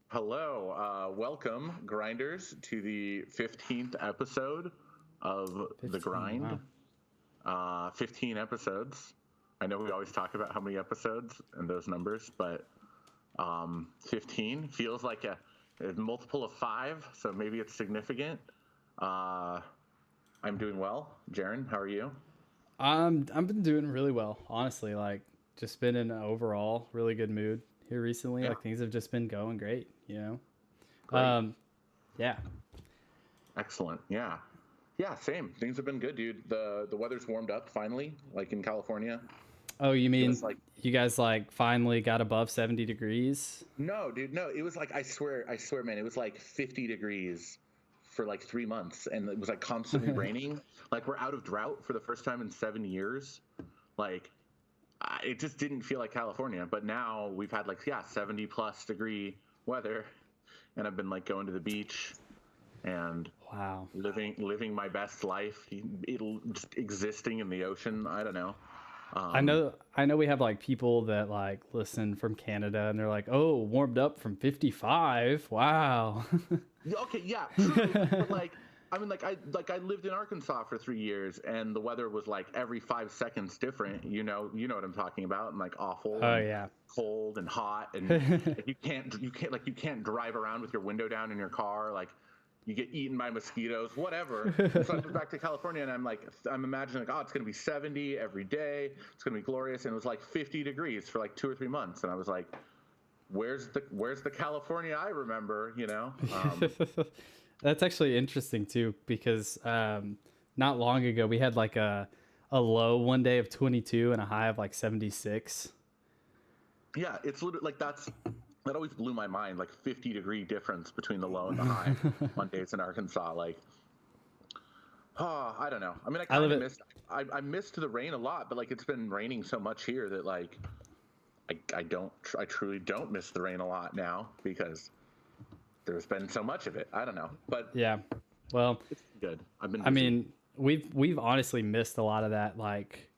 Hello, welcome, grinders, to the 15th episode of The 15. Grind. Wow. 15 episodes. I know we always talk about how many episodes and those numbers, but 15 feels like a multiple of five, so maybe it's significant. Uh, I'm doing well. Jaren, how are you? I've been doing really well, honestly. Like, just been in an overall really good mood here recently. Yeah, Like, things have just been going great. great. Yeah. Excellent. Yeah. Yeah, same. Things have been good, dude. The weather's warmed up finally, like in California. Oh, you It was mean like you guys like finally got above 70 degrees? No, dude, no. It was like I swear, man, it was like 50 degrees for like 3 months, and it was like constantly raining. Like we're out of drought for the first time in 7 years. Like it just didn't feel like California. But now we've had like 70 plus degree weather, and I've been like going to the beach and Wow. living my best life, just existing in the ocean. I don't know. I Um, know I know we have like people that like listen from Canada and they're like, "Oh, warmed up from 55." Wow. Okay, yeah, true. But like, I mean, like I lived in Arkansas for 3 years, and the weather was like every 5 seconds different. You know what I'm talking about, and like awful Oh and yeah. cold and hot, and like you can't drive around with your window down in your car. Like you get eaten by mosquitoes, whatever. And so I moved back to California, and I'm imagining like, oh, it's gonna be 70 every day. It's gonna be glorious, and it was like 50 degrees for like 2 or 3 months, and I was like, where's the California I remember? That's actually interesting too because not long ago we had like a low one day of 22 and a high of like 76. Yeah, it's literally like that always blew my mind. Like 50-degree difference between the low and the high on days in Arkansas. Like, oh, I don't know. I mean, I I live kind of it. missed. I missed the rain a lot, but like it's been raining so much here that like I truly don't miss the rain a lot now because there's been so much of it. I don't know, but Yeah. Well, it's good. I've been I busy. mean, we've honestly missed a lot of that like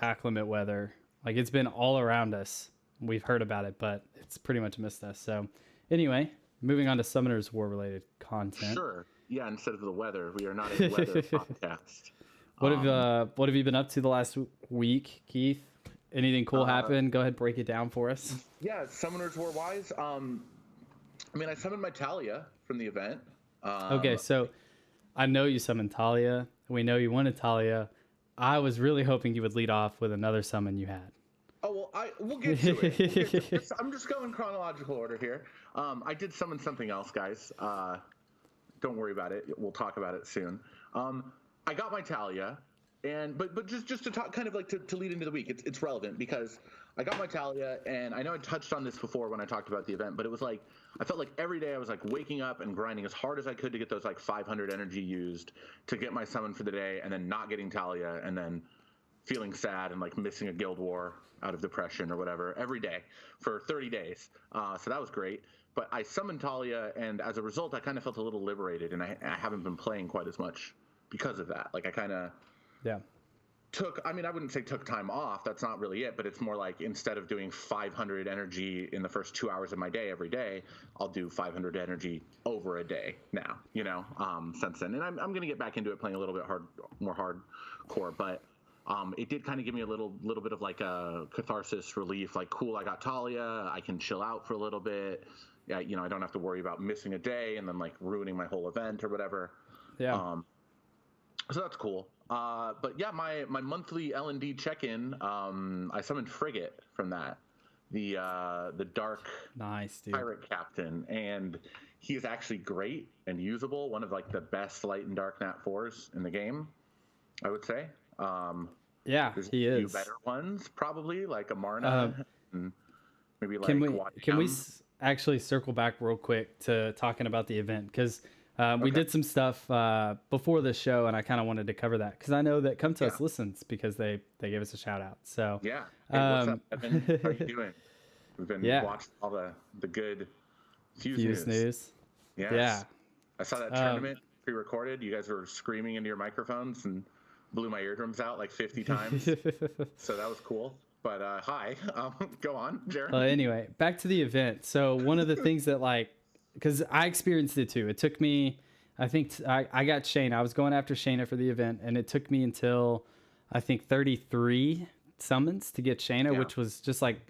acclimate weather. Like it's been all around us. We've heard about it, but it's pretty much missed us. So, anyway, moving on to Summoner's War related content. Sure. Yeah. Instead of the weather, we are not a weather podcast. Um, What have you been up to the last week, Keith? Anything cool uh, happen? Go ahead, break it down for us. yeah, Summoners War wise. I mean, I summoned my Talia from the event. Okay, Um, so I know you summoned Talia. We know you wanted Talia. I was really hoping you would lead off with another summon you had. oh well, we'll get to it. We'll get to it. I'm just going chronological order here. I did summon something else, guys. Don't worry about it. We'll talk about it soon. I got my Talia, and but just to talk, kind of like to lead into the week. It's relevant because I got my Talia, and I know I touched on this before when I talked about the event, but it was like I felt like every day I was like waking up and grinding as hard as I could to get those like 500 energy used to get my summon for the day, and then not getting Talia, and then feeling sad and like missing a guild war out of depression or whatever every day for 30 days. So that was great. But I summoned Talia, and as a result, I kind of felt a little liberated, and I haven't been playing quite as much because of that. Like I kind of Yeah. I mean, I wouldn't say took time off. That's not really it. But it's more like instead of doing 500 energy in the first 2 hours of my day every day, I'll do 500 energy over a day now, since then. And I'm going to get back into it playing a little bit more hardcore. But it did kind of give me a little bit of like a catharsis relief. Like, cool, I got Talia. I can chill out for a little bit. Yeah, I don't have to worry about missing a day and then like ruining my whole event or whatever. Yeah. Um, so that's cool. But yeah, my monthly L&D check-in, I summoned Frigate from that, the dark Nice, dude. pirate captain, and he is actually great and usable. One of like the best light and dark nat fours in the game, I would say. Yeah, There's a he few is. better ones, probably like Uh, Amarna and maybe can like we YM. actually circle back real quick to talking about the event because we Okay, did some stuff before the show and I kind of wanted to cover that because I know that Come to yeah, Us listens because they gave us a shout out. So yeah. Hey, what's up, um, Evan? How you doing? We've been yeah, watching all the good Fuse Fuse news. News. Yes. Yeah. I saw that Um, tournament pre-recorded. You guys were screaming into your microphones and blew my eardrums out like 50 times. So that was cool. But hi, go on, Jared. anyway, back to the event. So one of the things that like because I experienced it too. It took me, I think I got Shayna. I was going after Shayna for the event, and it took me until I think 33 summons to get Shayna, Yeah. which was just like,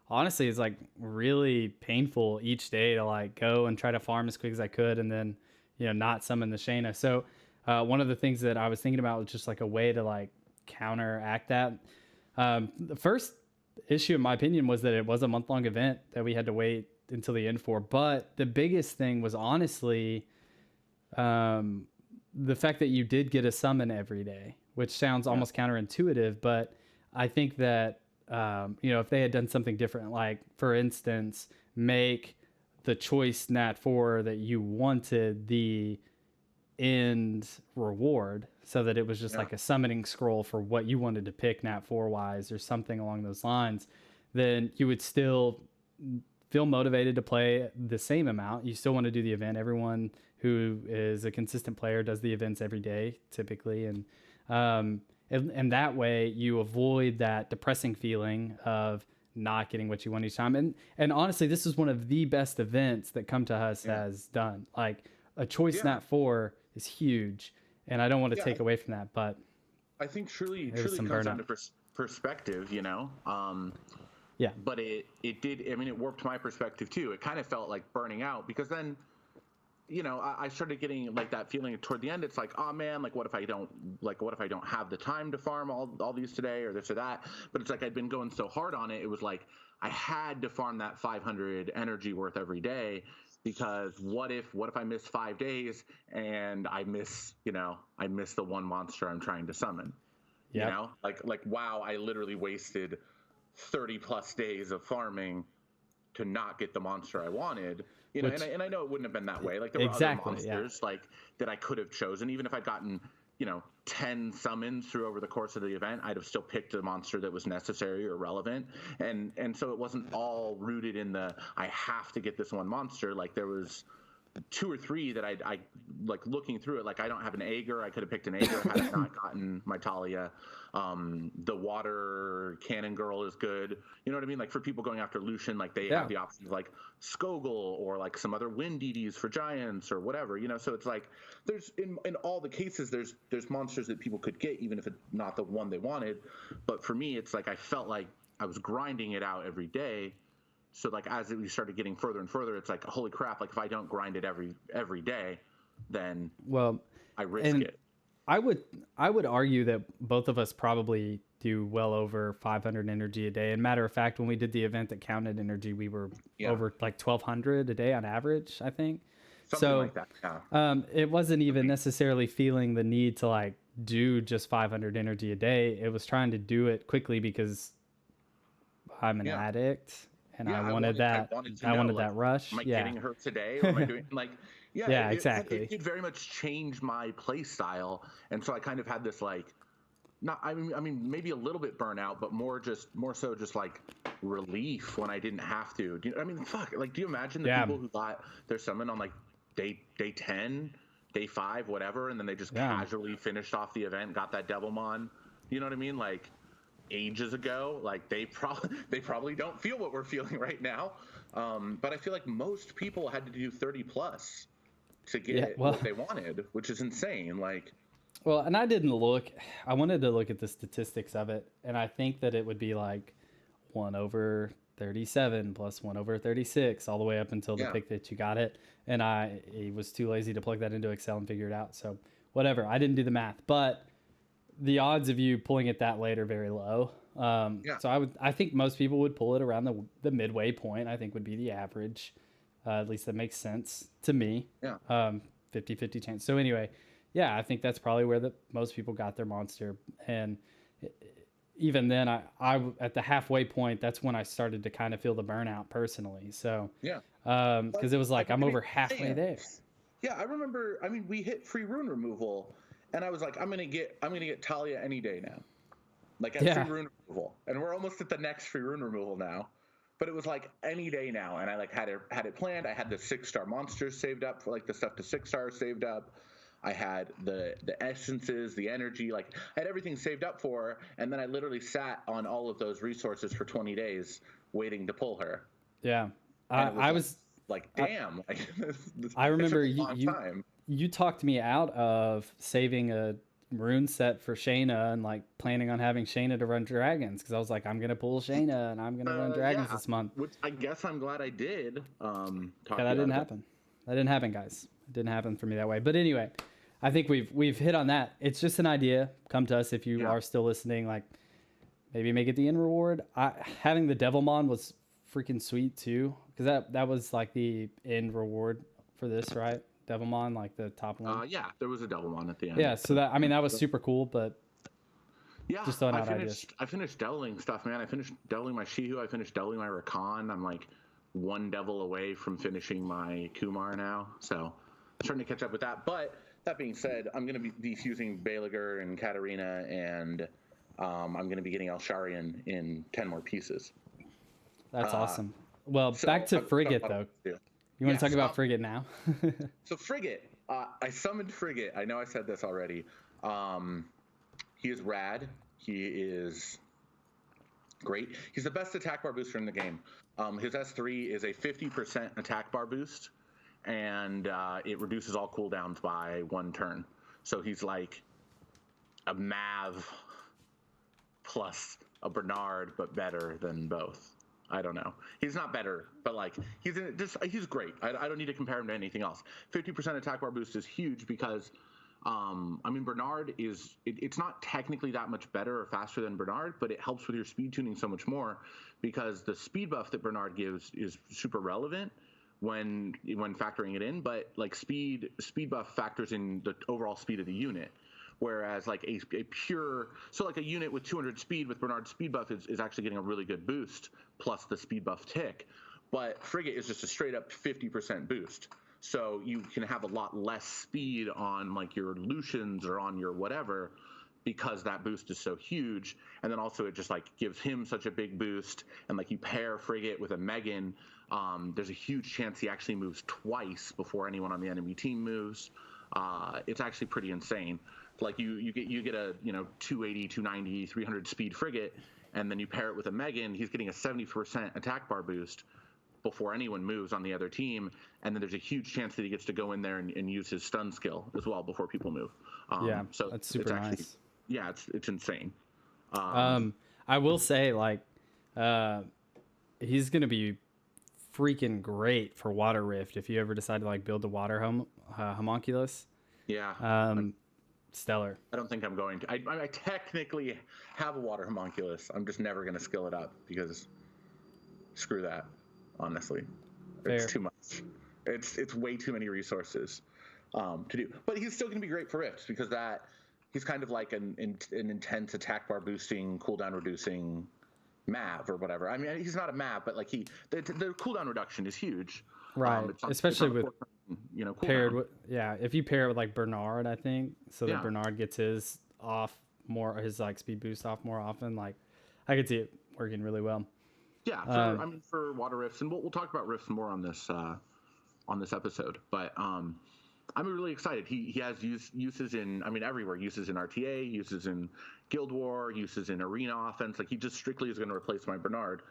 honestly, it's like really painful each day to like go and try to farm as quick as I could, and then not summon the Shayna. So one of the things that I was thinking about was just like a way to like counteract that. The first issue, in my opinion, was that it was a month-long event that we had to wait until the end for. But the biggest thing was honestly the fact that you did get a summon every day, which sounds almost counterintuitive. But I think that if they had done something different, like for instance, make the choice Nat 4 that you wanted the end reward, so that it was just like a summoning scroll for what you wanted to pick Nat 4 wise or something along those lines, then you would still feel motivated to play the same amount. You still want to do the event. Everyone who is a consistent player does the events every day typically, and that way you avoid that depressing feeling of not getting what you want each time. And honestly, this is one of the best events that Come to Us has done. Like a choice Nat 4 is huge, and I don't want to take away from that, but I think truly some comes burnout. down to perspective, Yeah. But it did. I mean, it warped my perspective too. It kind of felt like burning out, because then, I started getting like that feeling toward the end. It's like, oh man, what if I don't have the time to farm all these today or this or that? But it's like I'd been going so hard on it. It was like I had to farm that 500 energy worth every day, because what if I miss 5 days and I miss the one monster I'm trying to summon? Yep. Like wow, I literally wasted 30 plus days of farming to not get the monster I wanted. And I know it wouldn't have been that way. Like there were other monsters that I could have chosen. Even if I'd gotten 10 summons through over the course of the event, I'd have still picked a monster that was necessary or relevant. And so it wasn't all rooted in the I have to get this one monster. Like there was 2 or 3 that I like looking through it. Like I don't have an Aegir. I could have picked an Aegir had I not gotten my Talia. The water cannon girl is good. You know what I mean? Like for people going after Lucian, like they have the option of like Skogul or like some other wind DDs for giants or whatever. So it's like there's in all the cases there's monsters that people could get even if it's not the one they wanted. But for me, it's like I felt like I was grinding it out every day. So like as we started getting further and further, it's like holy crap! Like if I don't grind it every day, then I risk it. I would argue that both of us probably do well over 500 energy a day. And matter of fact, when we did the event that counted energy, we were over like 1,200 a day on average, I think. Something like that. Yeah. It wasn't even necessarily feeling the need to like do just 500 energy a day. It was trying to do it quickly because I'm an addict. And I wanted that rush. Am I getting her today? Or am I doing like, exactly. It did very much change my play style. And so I kind of had this like, I mean, maybe a little bit burnout, but more so just like relief when I didn't have to. Do you imagine the people who got their summon on like day 10, day 5, whatever, and then they just casually finished off the event, got that Devilmon, you know what I mean? Like, ages ago, like they probably don't feel what we're feeling right now, but I feel like most people had to do 30 plus to get what they wanted, which is insane. Like, well, and I wanted to look at the statistics of it, and I think that it would be like 1/37 plus 1/36 all the way up until the pick that you got it, and I was too lazy to plug that into Excel and figure it out, so whatever, I didn't do the math, but the odds of you pulling it that late are very low. So I think most people would pull it around the midway point, I think would be the average. At least that makes sense to me. 50-50 chance. So anyway, I think that's probably where most people got their monster. And even then I at the halfway point, that's when I started to kind of feel the burnout personally. So because it was like I'm over halfway there. Yeah, I remember, I mean, we hit free rune removal. And I was like, I'm gonna get Talia any day now, like at free rune removal, and we're almost at the next free rune removal now. But it was like any day now, and I like had it planned. I had the 6-star monsters saved up for like the stuff to 6-star saved up. I had the essences, the energy, like I had everything saved up for her, and then I literally sat on all of those resources for 20 days waiting to pull her. Yeah, I was Like, damn, like I it took remember a long time. you talked me out of saving a rune set for Shayna and like planning on having Shayna to run dragons because I was like, I'm gonna pull Shayna and I'm gonna run dragons Yeah, this month. which I guess I'm glad I did. Yeah, Talk that you out didn't of it. happen. That didn't happen, guys. It didn't happen for me that way. But anyway, I think we've hit on that. It's just an idea. Come to us if you Yeah. are still listening. Like maybe make it the end reward. Having the Devilmon was freaking sweet too because that was like the end reward for this, right? Devilmon, like the top one. Yeah, there was a double one at the end. Yeah, so that I mean that was super cool, but Yeah, just throwing out ideas. I finished deviling stuff, man. I finished deviling my Shihu. I finished deviling my Rakan. I'm like one devil away from finishing my Kumar now. So I'm trying to catch up with that. But that being said, I'm going to be defusing Belager and Katarina, and I'm going to be getting Elsharian in 10 more pieces. That's awesome. Well, So back to I've got Frigate a lot though. of work to do. You want to Yes, talk about Frigate now? So Frigate, I summoned Frigate. I know I said this already. He is rad. He is great. He's the best attack bar booster in the game. His S3 is a 50% attack bar boost, and it reduces all cooldowns by 1 turn. So he's like a Mav plus a Bernard, but better than both. I don't know. He's not better, but like he's great. I don't need to compare him to anything else. 50% attack bar boost is huge because I mean, Bernard is, it's not technically that much better or faster than Bernard, but it helps with your speed tuning so much more because the speed buff that Bernard gives is super relevant when factoring it in, but like speed buff factors in the overall speed of the unit. Whereas like a pure, so like a unit with 200 speed with Bernard's speed buff is actually getting a really good boost plus the speed buff tick. But Frigate is just a straight up 50% boost. So you can have a lot less speed on like your Lucians or on your whatever because that boost is so huge. And then also it just like gives him such a big boost. And like you pair Frigate with a Megan, there's a huge chance he actually moves twice before anyone on the enemy team moves. It's actually pretty insane. Like you get a 280, 290, 300 speed Frigate, and then you pair it with a Megan, he's getting a 70% attack bar boost before anyone moves on the other team, and then there's a huge chance that he gets to go in there and use his stun skill as well before people move. Yeah, so that's super it's actually, nice. Yeah, it's insane. I will say like he's gonna be freaking great for Water Rift if you ever decide to like build the water homunculus. Yeah. Stellar. I don't think I'm going to. I technically have a water homunculus. I'm just never going to skill it up because screw that. Honestly, Fair. It's too much. It's way too many resources to do. But he's still going to be great for rifts because he's kind of like an intense attack bar boosting, cooldown reducing Mav or whatever. I mean, he's not a Mav, but like the cooldown reduction is huge. Right, especially with paired cooldown. with if you pair it with like Bernard, I think so that Yeah. Bernard gets his his like speed boost off more often. Like I could see it working really well. Yeah, for water rifts, and we'll talk about rifts more on this episode. But I'm really excited. He has uses in everywhere. Uses in RTA, uses in Guild War, uses in arena offense. Like he just strictly is going to replace my Bernard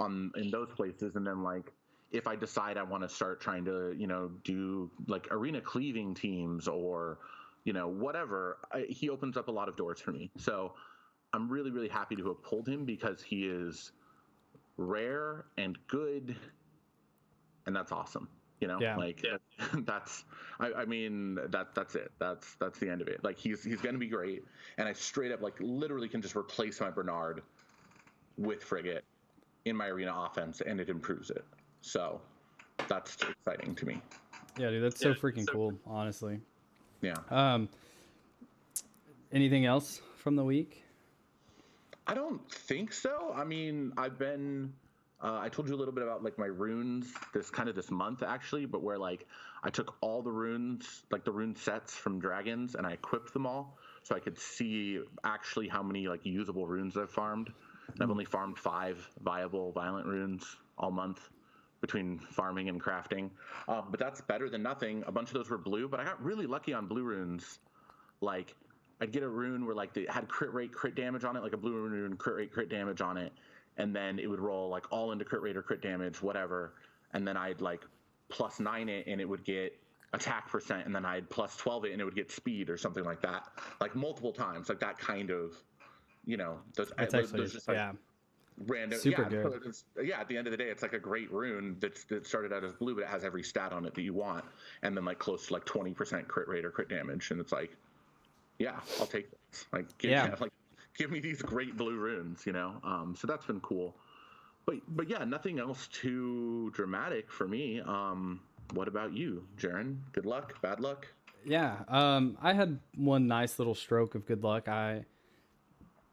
in those places, and then like if I decide I want to start trying to do like arena cleaving teams or whatever, he opens up a lot of doors for me. So I'm really, really happy to have pulled him because he is rare and good, and that's awesome. That's that's it. That's the end of it. Like he's going to be great, and I straight up like literally can just replace my Bernard with Frigate in my arena offense, and it improves it. So that's exciting to me. Yeah, dude, that's so freaking cool, honestly. Yeah. Anything else from the week? I don't think so. I mean, I've been I told you a little bit about like my runes this month actually, but where like I took all the runes, like the rune sets from dragons, and I equipped them all so I could see actually how many like usable runes I've farmed. And I've only farmed 5 viable violent runes all month between farming and crafting, but that's better than nothing. A bunch of those were blue, but I got really lucky on blue runes. Like I'd get a rune where like they had crit rate, crit damage on it, like a blue rune, crit rate, crit damage on it, and then it would roll like all into crit rate or crit damage, whatever. And then I'd like +9 it and it would get attack percent, and then I'd +12 it and it would get speed or something like that, like multiple times, like that kind of, That's actually there's just like random, super good. At the end of the day, it's like a great rune that started out as blue, but it has every stat on it that you want, and then like close to like 20% crit rate or crit damage, and it's like, yeah, I'll take this. Like, give me these great blue runes, So that's been cool. But yeah, nothing else too dramatic for me. What about you, Jaren? Good luck, bad luck? Yeah, I had one nice little stroke of good luck.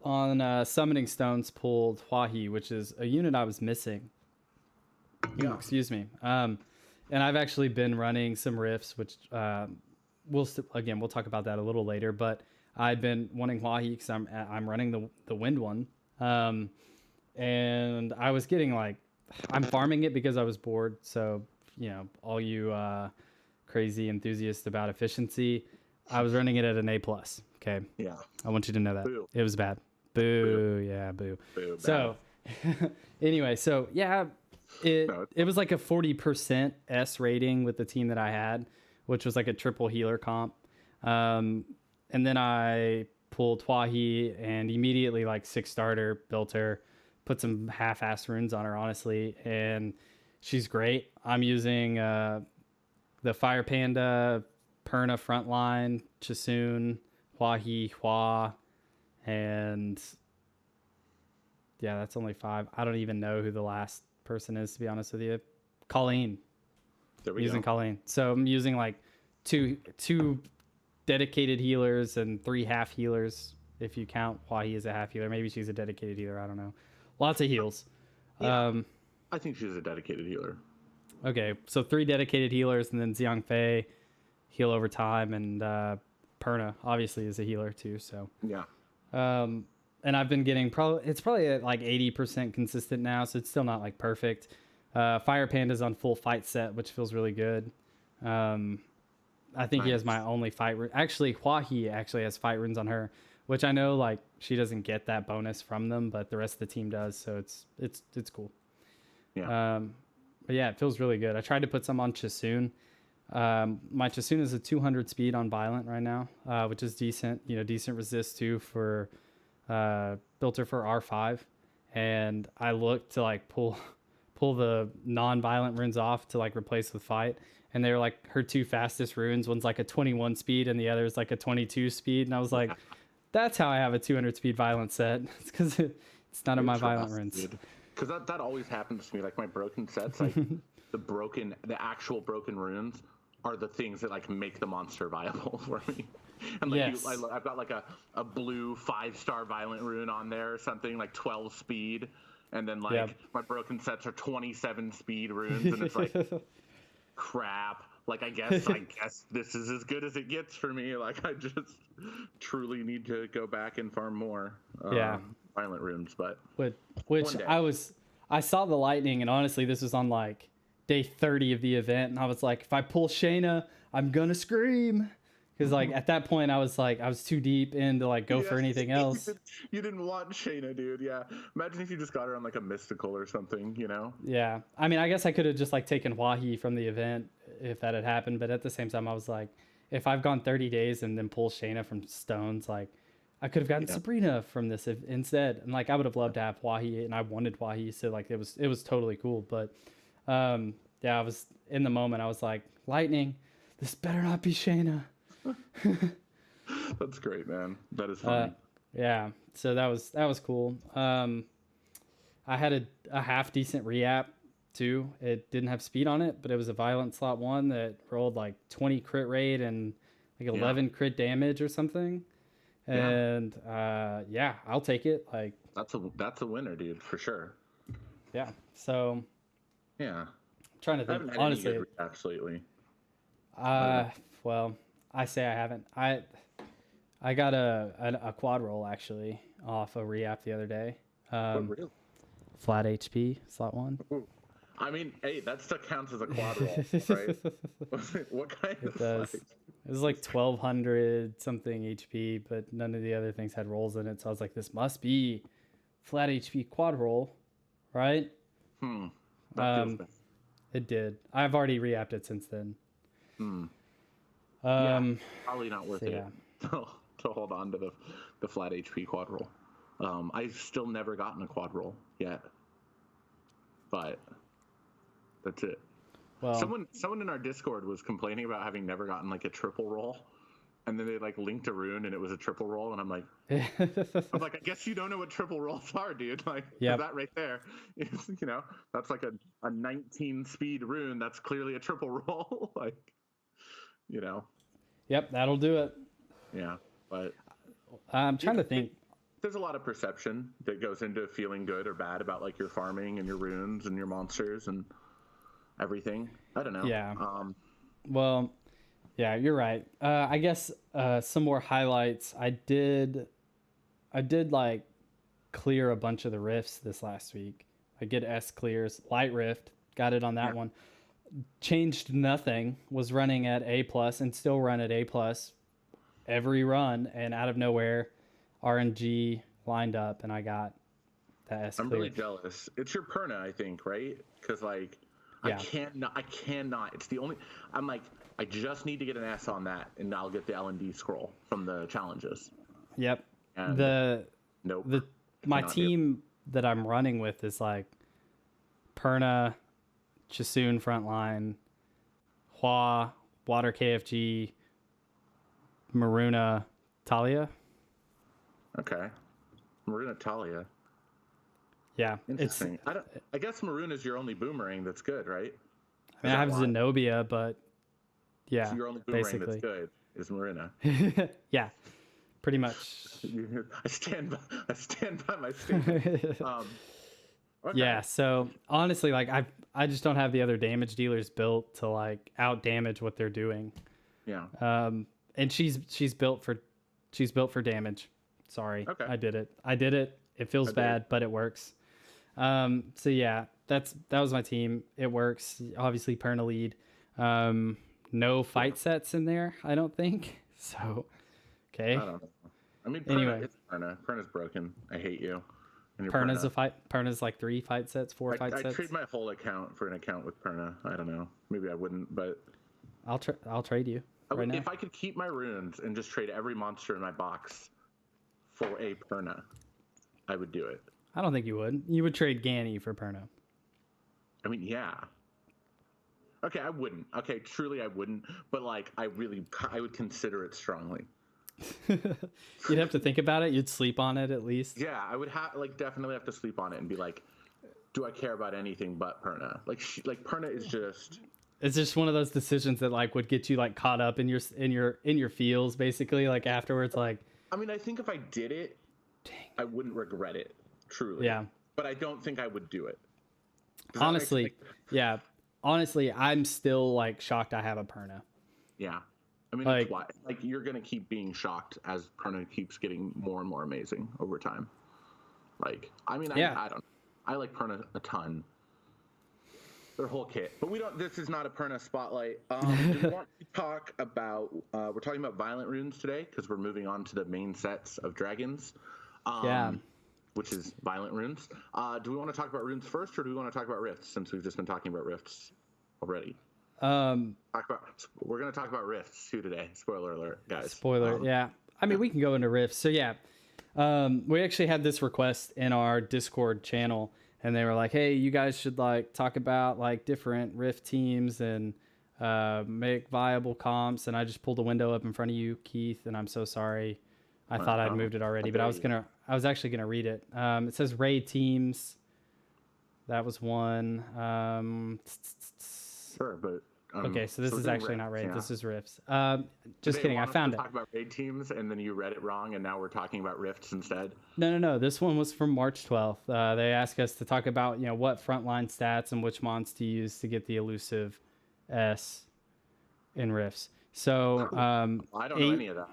On Summoning Stones pulled Hwahi, which is a unit I was missing. Yeah. Excuse me. And I've actually been running some rifts, which we'll talk about that a little later. But I've been wanting Hwahi because I'm running the wind one, and I was getting I'm farming it because I was bored. So all you crazy enthusiasts about efficiency, I was running it at an A+. Okay. Yeah. I want you to know that. Boo. It was bad. Boo. Yeah, boo. Boo, so anyway, so yeah, it was like a 40% S rating with the team that I had, which was like a triple healer comp. And then I pulled Hwahi and immediately 6-starter, built her, put some half-ass runes on her, honestly, and she's great. I'm using the Fire Panda, Perna Frontline, Chasun, Hwahi, Hwa, and yeah, that's only 5. I don't even know who the last person is, to be honest with you. Colleen. There we using go. Colleen. So I'm using two dedicated healers and 3 half healers, if you count Hwahi as a half healer. Maybe she's a dedicated healer. I don't know. Lots of heals. Yeah, I think she's a dedicated healer. Okay, so 3 dedicated healers, and then Xiang Fei heal over time, and Perna obviously is a healer too. So yeah, and I've been getting it's probably at 80% consistent now, so it's still not perfect. Fire Panda's on full fight set, which feels really good. I think he has my only fight rune. Actually, Hwahi actually has fight runes on her, which I know she doesn't get that bonus from them, but the rest of the team does, so it's cool. Yeah. But yeah, it feels really good. I tried to put some on Chasun. My Chasun is a 200 speed on Violent right now, which is decent. Decent resist too for built her for R5. And I looked to pull the non-violent runes off to replace with fight. And they're her 2 fastest runes. One's a 21 speed and the other is a 22 speed. And I was like, that's how I have a 200 speed violent set. It's because it's none of my violent runes. Because that always happens to me. My broken sets, the actual broken runes are the things that make the monster viable for me. And yes. I've got a blue 5-star violent rune on there or something, 12 speed, and then my broken sets are 27 speed runes, and it's crap. I guess this is as good as it gets for me. I just truly need to go back and farm more. Violent runes, but which I saw the lightning, and honestly, this was on day 30 of the event, and I was like, if I pull Shayna, I'm gonna scream, because at that point I was too deep in to go for anything else. You didn't want Shayna, dude. Yeah, imagine if you just got her on a mystical or something, Yeah, I mean, I guess I could have just taken Hwahi from the event if that had happened, but at the same time I was if I've gone 30 days and then pull Shayna from Stones, I could have gotten Sabrina from this instead, and I would have loved to have Hwahi, and I wanted Hwahi, so it was totally cool. But yeah, I was in the moment. I was like, lightning, this better not be Shayna. That's great, man. That is funny. Yeah, so that was cool. I had a half decent reap too. It didn't have speed on it, but it was a violent slot 1 that rolled 20 crit rate and 11 crit damage or something. And I'll take it. That's a winner, dude, for sure. Yeah. So yeah, I'm trying to think. I haven't had honestly, any good reacts lately. well, I say I haven't. I got a quad roll actually off a reap the other day. Really? Flat HP slot 1. Ooh. I mean, hey, that still counts as a quad roll, right? What kind of? It does. It was 1200 something HP, but none of the other things had rolls in it. So I was like, this must be flat HP quad roll, right? That feels good. It did. I've already re-apped it since then. Yeah, probably not worth so it yeah. to hold on to the flat HP quad roll. I've still never gotten a quad roll yet, but that's it. Well, Someone in our Discord was complaining about having never gotten like a triple roll, and then they like linked a rune and it was a triple roll, and I'm like, I guess you don't know what triple rolls are, dude. Like, 'cause Yep. that right there is, that's like a 19 speed rune. That's clearly a triple roll. Like, Yep, that'll do it. yeah. But I'm trying to think. there's a lot of perception that goes into feeling good or bad about like your farming and your runes and your monsters and everything. I don't know. Yeah. Well, yeah, you're right. I guess some more highlights. I did like clear a bunch of the rifts this last week. I get S clears, light rift, got it on that one. Changed nothing. Was running at A plus and still run at A plus every run, and out of nowhere, RNG lined up, and I got the S clear. I'm really jealous. It's your Perna, I think, right? Because like, Yeah. I cannot. It's the only. I'm like, I just need to get an S on that, and I'll get the L&D scroll from the challenges. Yep. And nope. My team that I'm running with is like Perna, Chisoon frontline, Hua, Water KFG, Maruna, Talia. Okay. Maruna Talia. Yeah. Interesting. I guess Maroon is your only boomerang that's good, right? I mean, I have Zenobia, but yeah, so your only boomerang basically that's good is Maruna. Yeah, pretty much. I stand by my statement. Okay. Yeah, so honestly, like I just don't have the other damage dealers built to like out damage what they're doing. Yeah. And she's built for damage. Sorry. Okay. I did it. It feels bad, but it works. So yeah, that was my team. It works. Obviously Perna lead. No fight sets in there, I don't think. So okay. I don't know. I mean, anyway, it's Perna. Perna's broken. I hate you. Perna's like 3 fight sets, 4 fight sets. I trade my whole account for an account with Perna. I don't know. Maybe I wouldn't, but I'll trade you right now. If I could keep my runes and just trade every monster in my box for a Perna, I would do it. I don't think you would. You would trade Ganny for Perna. I mean, yeah. Okay, I wouldn't. Okay, truly I wouldn't. But like, I would consider it strongly. You'd have to think about it. You'd sleep on it at least. Yeah, I would definitely have to sleep on it and be like, do I care about anything but Perna? Like Perna is just. It's just one of those decisions that like would get you like caught up in your feels basically like afterwards like. I mean, I think if I did it, I wouldn't regret it. Truly. Yeah. But I don't think I would do it. Honestly, yeah. Honestly, I'm still like shocked I have a Perna. Yeah. I mean, like you're going to keep being shocked as Perna keeps getting more and more amazing over time. Like, I mean, I don't know. I like Perna a ton. Their whole kit. But this is not a Perna spotlight. We want to talk about, we're talking about violent runes today because we're moving on to the main sets of dragons. Which is violent runes. Do we want to talk about runes first, or do we want to talk about rifts since we've just been talking about rifts already? We're going to talk about rifts too today. Spoiler alert, guys. Spoiler, yeah. I mean, we can go into rifts. So yeah, we actually had this request in our Discord channel, and they were like, "Hey, you guys should like talk about like different rift teams and make viable comps." And I just pulled a window up in front of you, Keith, and I'm so sorry. I thought I'd moved it already, but I was actually gonna read it. It says raid teams. That was one. Sure, but okay, so this is actually not raid. Yeah. This is rifts. Just kidding. I found it. Talk about raid teams, and then you read it wrong, and now we're talking about rifts instead. No. This one was from March 12th. They asked us to talk about what frontline stats and which mons to use to get the elusive S in rifts. So I don't know any of that.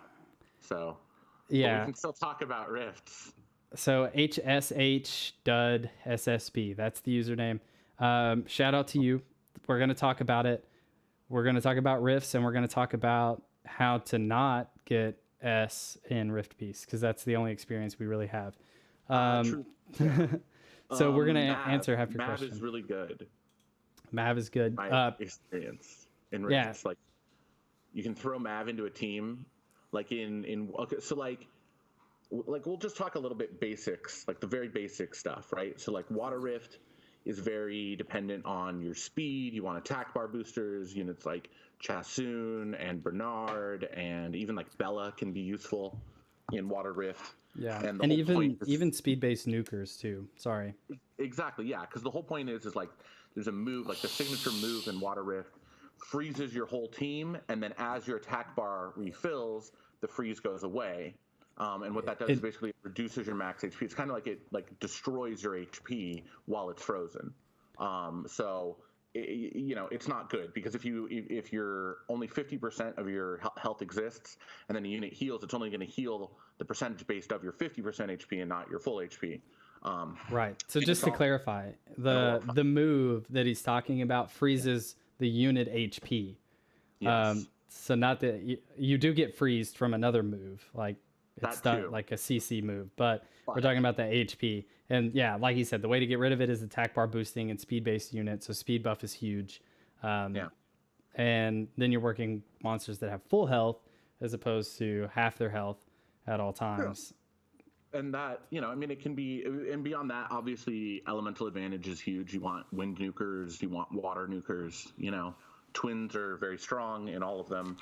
So. Yeah, but we can still talk about rifts. So HSH Dud SSB, that's the username. Shout out to you. We're going to talk about it. We're going to talk about rifts, and we're going to talk about how to not get S in Rift Piece, because that's the only experience we really have. True. Yeah. So we're going to answer half your questions. question. Mav is really good. Mav is good. My experience in Yeah. rifts, like you can throw Mav into a team, like in okay, so like we'll just talk a little bit basics, like the very basic stuff, right? So like water rift is very dependent on your speed. You want attack bar boosters, units like Chassoon and Bernard, and even like Bella can be useful in water rift. Yeah, And the and whole point even speed-based nukers too. Sorry. exactly, yeah, because the whole point is like there's a move, like the signature move in water rift freezes your whole team, and then as your attack bar refills, the freeze goes away. And what that does is basically it reduces your max HP. It's kind of like it like destroys your HP while it's frozen. So you know it's not good because if you're only 50% of your health exists and then the unit heals, it's only going to heal the percentage based of your 50% HP and not your full HP. Right. So just to clarify, the move that he's talking about freezes the unit HP. Yes. So not that you do get freezed from another move, like it's not like a CC move, but we're talking about the HP. And yeah, like he said, the way to get rid of it is attack bar boosting and speed-based units. So speed buff is huge. And then you're working monsters that have full health as opposed to half their health at all times. Yeah. And that, you know, I mean, it can be, and beyond that, obviously, elemental advantage is huge. You want wind nukers, you want water nukers, you know, twins are very strong in all of them.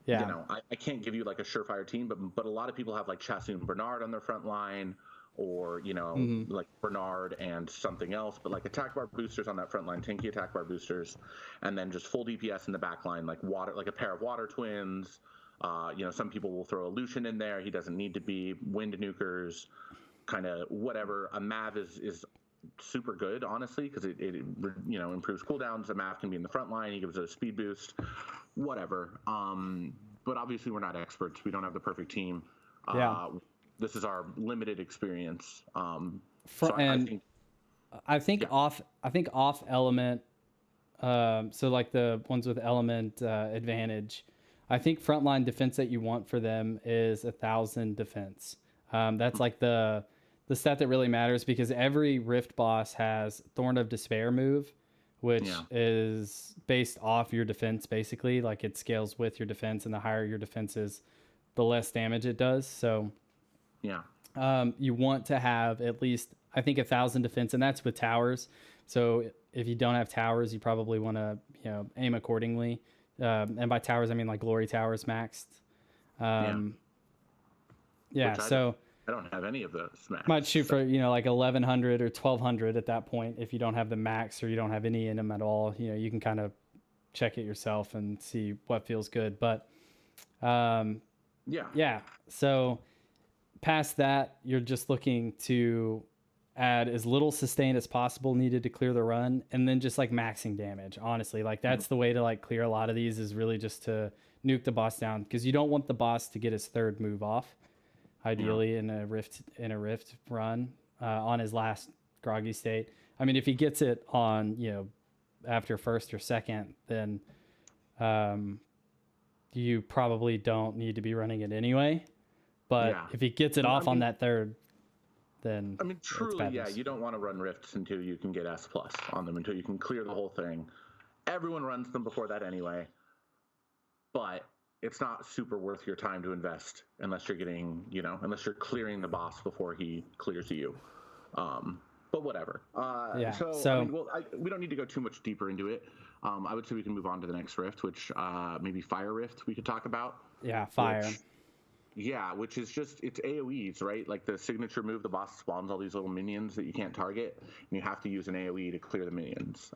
You know, I can't give you like a surefire team, but a lot of people have like Chassoon Bernard on their front line, or you know, like Bernard and something else. But like attack bar boosters on that front line, tanky attack bar boosters, and then just full DPS in the back line, like water, like a pair of water twins. You know, some people will throw a Lucian in there. He doesn't need to be. Wind nukers, kind of whatever. A Mav is super good, honestly, because it you know improves cooldowns. A Mav can be in the front line. He gives a speed boost, whatever. But obviously we're not experts. We don't have the perfect team. This is our limited experience. So I think off element. So like the ones with element advantage, I think frontline defense that you want for them is 1,000 defense. That's like the stat that really matters because every Rift boss has Thorn of Despair move, which is based off your defense, basically. Like it scales with your defense, and the higher your defense is, the less damage it does. So you want to have at least, I think, 1,000 defense, and that's with towers. So if you don't have towers, you probably want to, you know, aim accordingly. And by towers, I mean like glory towers maxed. So I don't have any of those maxed. Might shoot for, you know, like 1,100 or 1,200 at that point. If you don't have the max or you don't have any in them at all, you know, you can kind of check it yourself and see what feels good. But so past that, you're just looking to add as little sustain as possible needed to clear the run, and then just like maxing damage. Honestly, like that's the way to like clear a lot of these, is really just to nuke the boss down, because you don't want the boss to get his third move off, ideally in a rift run on his last groggy state. I mean, if he gets it on, you know, after first or second, then you probably don't need to be running it anyway. But if he gets it off on that third, then I mean, truly, you don't want to run rifts until you can get S+ on them, until you can clear the whole thing. Everyone runs them before that anyway, but it's not super worth your time to invest unless you're getting, you know, unless you're clearing the boss before he clears you. But whatever. So I mean, we don't need to go too much deeper into it. I would say we can move on to the next rift, which maybe Fire Rift we could talk about. Yeah, Fire. Which is just, it's AoEs, right? Like the signature move, the boss spawns all these little minions that you can't target, and you have to use an AoE to clear the minions.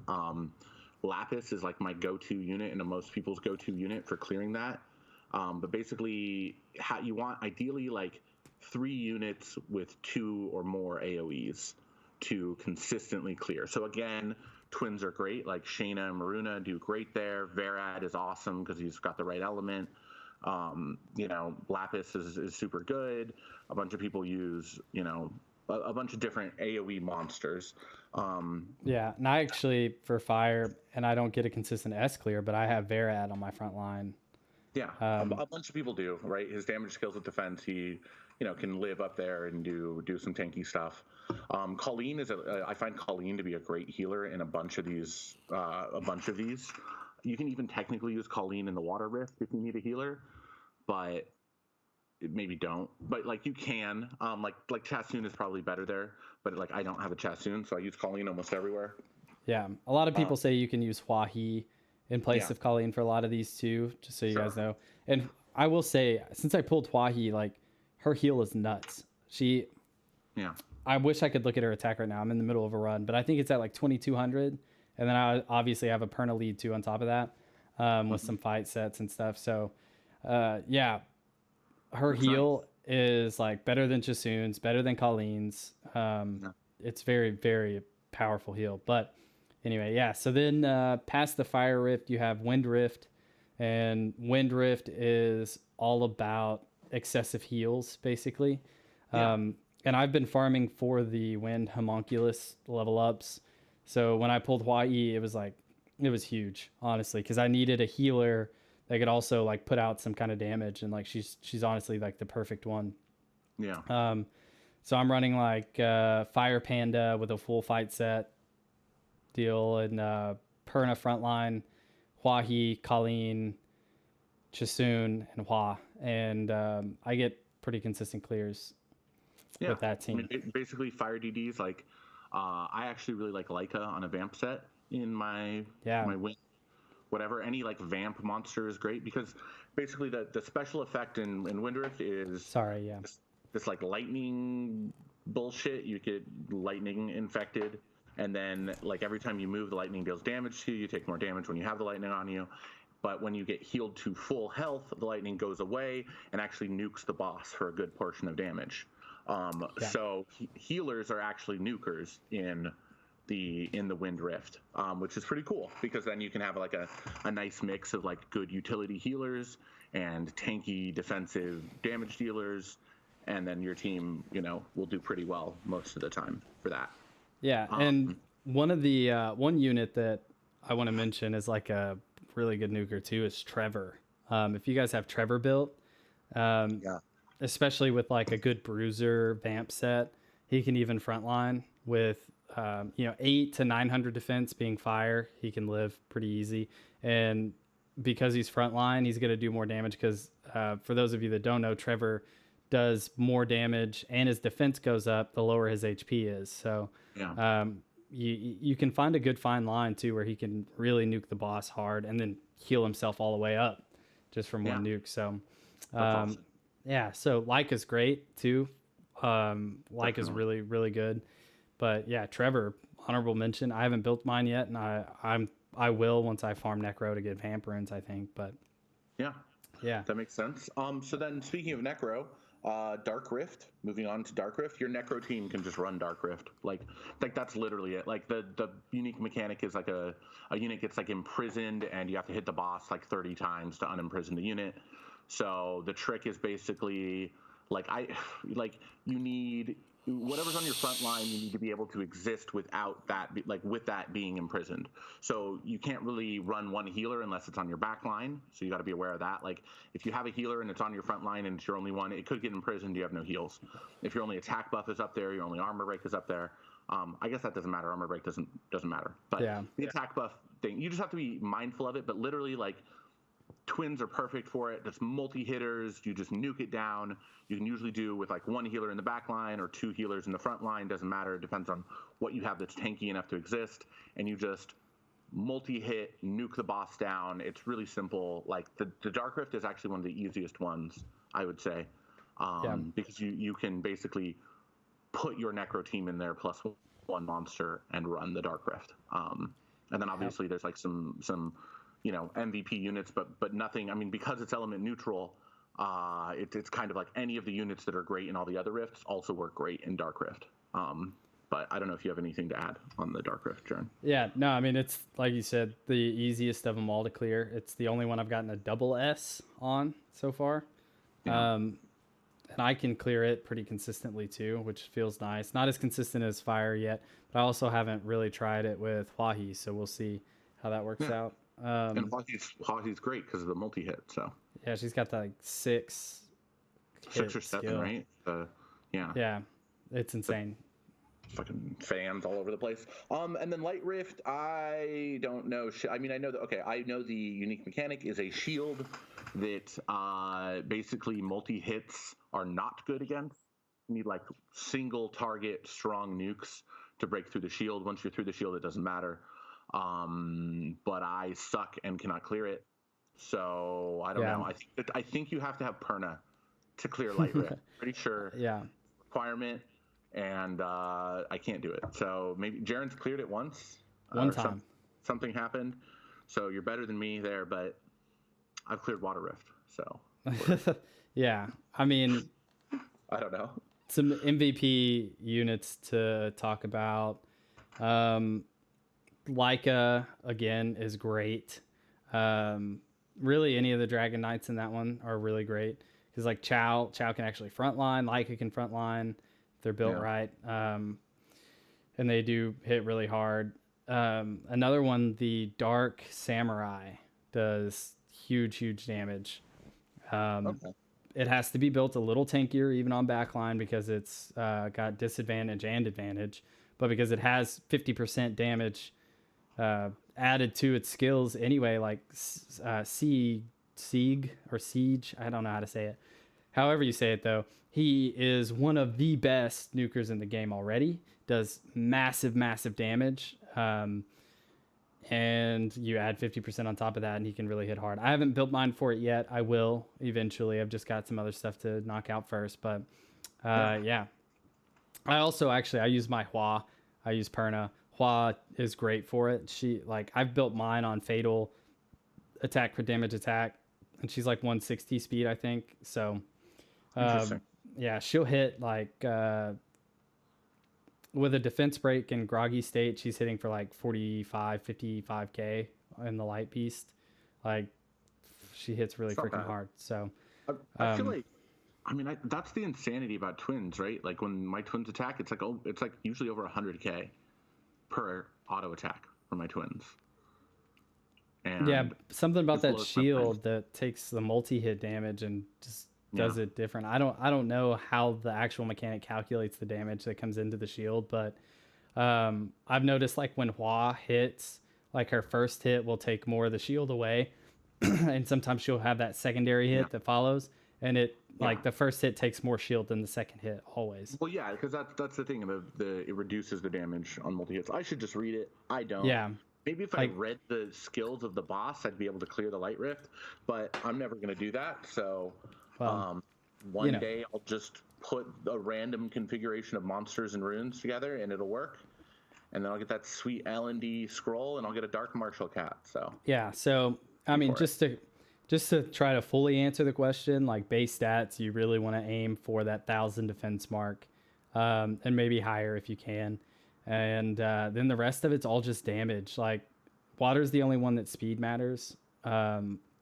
Lapis is like my go-to unit and most people's go-to unit for clearing that. But basically, you want ideally like 3 units with 2 or more AoEs to consistently clear. So again, twins are great. Like Shayna and Maruna do great there. Verad is awesome because he's got the right element. You know, Lapis is super good. A bunch of people use, you know, a bunch of different AoE monsters. And I actually, for Fire, and I don't get a consistent S clear, but I have Verad on my front line. Yeah, a bunch of people do, right? His damage skills with defense, he, can live up there and do some tanky stuff. Colleen I find Colleen to be a great healer in a bunch of these. You can even technically use Colleen in the Water Rift if you need a healer, but maybe don't. But like you can, like Chassoon is probably better there, but like I don't have a Chassoon, so I use Colleen almost everywhere. Yeah, a lot of people say you can use Hua He in place Yeah, of Colleen for a lot of these too, just so you sure. guys know. And I will say, since I pulled Hua He, like her heal is nuts. Yeah, I wish I could look at her attack right now. I'm in the middle of a run, but I think it's at like 2200, and then I obviously have a Perna lead too on top of that, with some fight sets and stuff. So, yeah, her that's heal is like better than Chasoon's, better than Colleen's. nice. It's very, very powerful heal. But anyway, yeah. So then past the Fire Rift, you have Wind Rift, and Wind Rift is all about excessive heals, basically. Yeah, And I've been farming for the Wind Homunculus level ups. So when I pulled Hawaii, it was huge, honestly, because I needed a healer that could also like put out some kind of damage, and like she's honestly like the perfect one. yeah, So I'm running like Fire Panda with a full fight set deal, and Perna frontline, Huahi, Colleen, Chasoon, and Hua, and I get pretty consistent clears yeah. with that I mean, team. basically, fire DDs like I actually really like Leica on a vamp set in Yeah, my win. Whatever, any like vamp monster is great because basically the special effect in Wind Rift is sorry, yeah, this like lightning bullshit. You get lightning infected, and then like every time you move, the lightning deals damage to you. You take more damage when you have the lightning on you. But when you get healed to full health, the lightning goes away and actually nukes the boss for a good portion of damage. yeah, So healers are actually nukers in the Wind Rift, which is pretty cool because then you can have like a nice mix of like good utility healers and tanky defensive damage dealers, and then your team, will do pretty well most of the time for that. yeah. And one of the one unit that I want to mention is like a really good nuker too is Trevor. If you guys have Trevor built, um, Yeah, especially with like a good bruiser vamp set, he can even frontline with 8 to 900 defense being fire. He can live pretty easy, and because he's frontline, he's going to do more damage. Because for those of you that don't know, Trevor does more damage, and his defense goes up the lower his HP is. So yeah, you can find a good fine line too, where he can really nuke the boss hard and then heal himself all the way up just from yeah. one nuke. So That's awesome. yeah, so Leica's great too. Leica's Definitely. really, really good. But yeah, Trevor, honorable mention. I haven't built mine yet, and I will once I farm Necro to get Vampirins, I think. But Yeah, yeah, that makes sense. So then, speaking of Necro, Dark Rift. Moving on to Dark Rift, your Necro team can just run Dark Rift. Like that's literally it. Like the unique mechanic is like a unit gets like imprisoned, and you have to hit the boss like 30 times to unimprison the unit. So the trick is basically like you need whatever's on your front line, you need to be able to exist without that, like with that being imprisoned. So you can't really run one healer unless it's on your back line. So you got to be aware of that. Like if you have a healer and it's on your front line and it's your only one, it could get imprisoned. You have no heals. If your only attack buff is up there, your only armor break is up there. I guess that doesn't matter. Armor break doesn't matter. But yeah, the attack buff thing, you just have to be mindful of it. But literally, like twins are perfect for it. Just multi-hitters. You just nuke it down. You can usually do with like one healer in the back line or two healers in the front line. Doesn't matter. It depends on what you have that's tanky enough to exist. And you just multi-hit, nuke the boss down. It's really simple. Like the Dark Rift is actually one of the easiest ones, I would say, yeah, because you can basically put your Necro team in there plus one monster and run the Dark Rift. And then obviously there's like some MVP units, but nothing. I mean, because it's element neutral, it's kind of like any of the units that are great in all the other rifts also work great in Dark Rift. But I don't know if you have anything to add on the Dark Rift, Jern. yeah. No, I mean it's like you said, the easiest of them all to clear. It's the only one I've gotten a double S on so far. Yeah. And I can clear it pretty consistently too, which feels nice. Not as consistent as Fire yet, but I also haven't really tried it with Huahi, so we'll see how that works out. And Hawkeye's great because of the multi-hit. So Yeah, she's got the like 6 6 or 7, skill. right? Yeah. Yeah, it's insane. Fucking fans all over the place. And then Light Rift, I don't know. I mean, I know that. Okay, I know the unique mechanic is a shield that basically multi hits are not good against. You need like single target strong nukes to break through the shield. Once you're through the shield, it doesn't matter. But I suck and cannot clear it. So I don't know. I think you have to have Perna to clear Light Rift. Pretty sure. Yeah. Requirement. And I can't do it. So maybe Jaren's cleared it once. One time. Something happened. So you're better than me there, but I've cleared Water Rift. So. Yeah. I mean, I don't know. Some MVP units to talk about. Leica, again, is great. Really, any of the Dragon Knights in that one are really great. Because like Chow can actually frontline. Leica can frontline. They're built right, and they do hit really hard. Another one, the Dark Samurai, does huge damage. It has to be built a little tankier, even on backline, because it's got disadvantage and advantage. But because it has 50% damage added to its skills anyway, like Siege, I don't know how to say it. However you say it, though. He is one of the best nukers in the game already. Does massive damage. And you add 50% on top of that, and he can really hit hard. I haven't built mine for it yet. I will eventually. I've just got some other stuff to knock out first. But yeah. I also I use my Hua. I use Perna. Hua is great for it. I've built mine on Fatal attack for damage attack, and she's like 160 speed, I think. So Interesting. Yeah, she'll hit like with a defense break in groggy state, she's hitting for like 55k in the Light Beast. Like she hits really freaking hard. So I feel like, I mean, that's the insanity about twins, right? Like when my twins attack, it's like usually over 100k per auto attack for my twins. And yeah, something about that shield that takes the multi-hit damage and just does it different. I don't know how the actual mechanic calculates the damage that comes into the shield, but I've noticed like when Hua hits, like her first hit will take more of the shield away, and sometimes she'll have that secondary hit that follows, and like the first hit takes more shield than the second hit always. Well, yeah, because that's the thing. It reduces the damage on multi hits. I should just read it. I don't. Yeah. Maybe if I read the skills of the boss, I'd be able to clear the Light Rift, but I'm never going to do that. So. One day I'll just put a random configuration of monsters and runes together and it'll work. And then I'll get that sweet L&D scroll and I'll get a Dark Martial Cat. So yeah, so I mean, just to try to fully answer the question, like base stats, you really want to aim for that 1,000 defense mark, and maybe higher if you can. And then the rest of it's all just damage. Like water's the only one that speed matters.